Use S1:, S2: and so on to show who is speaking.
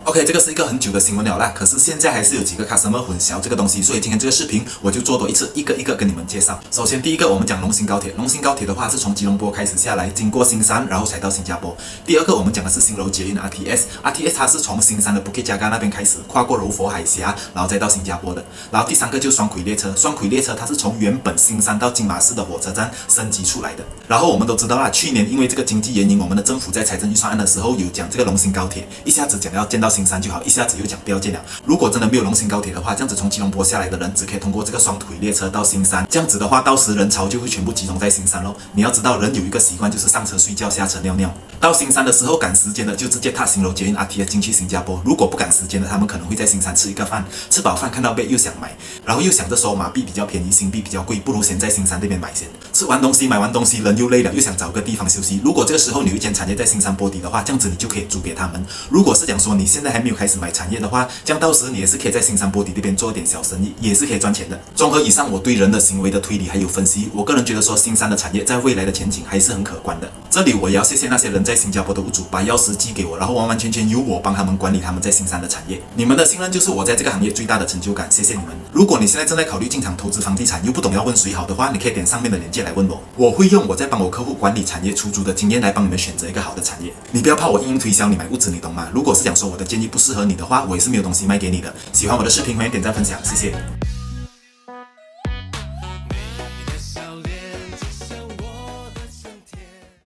S1: OK，这个是一个很久的新闻了啦，可是现在还是有几个 customer 混淆这个东西，所以今天这个视频我就做多一次，一个一个跟你们介绍。首先第一个，我们讲龙兴高铁。龙兴高铁的话是从吉隆坡开始下来，经过新山，然后才到新加坡。第二个，我们讲的是新柔捷运 RTS 它是从新山的 Bukit Jaga 那边开始，跨过柔佛海峡，然后再到新加坡的。然后第三个就是双轨列车，双轨列车它是从原本新山到金马市的火车站升级出来的。然后我们都知道啦，去年因为这个经济原因，我们的政府在财政预算案的时候有讲这个龙兴高铁，一下子讲要建到新山就好，一下子又讲不要建了。如果真的没有龙兴高铁的话，这样子从吉隆坡下来的人只可以通过这个双轨列车到新山，这样子的话，到时人潮就会全部集中在新山咯。你要知道，人有一个习惯就是上车睡觉，下车尿尿。到新山的时候赶时间的就直接踏新柔捷运 RTS 进去新加坡，如果不赶时间的，他们可能会在新山吃一个饭，吃饱饭看到贝又想买，然后又想着说马币比较便宜，新币比较贵，不如先在新山这边买先。吃完东西买完东西，人又累了，又想找个地方休息。如果这个时候你有一间产业在新山坡底的话，这样子你就可以租给他们。如果是讲说你现在还没有开始买产业的话，这样到时你也是可以在新山坡底这边做一点小生意，也是可以赚钱的。综合以上我对人的行为的推理还有分析，我个人觉得说新山的产业在未来的前景还是很可观的。这里我也要谢谢那些人在新加坡的屋主把钥匙寄给我，然后完完全全由我帮他们管理他们在新山的产业。你们的信任就是我在这个行业最大的成就感，谢谢你们。如果你现在正在考虑进场投资房地产，又不懂要问谁好的话，你可以点上面的链接来问我，我会用我在帮我客户管理产业出租的经验来帮你们选择一个好的产业。你不要怕我硬推销你买屋子，你懂吗？如果是讲说我的建议不适合你的话，我也是没有东西卖给你的。喜欢我的视频，欢迎点赞分享，谢谢。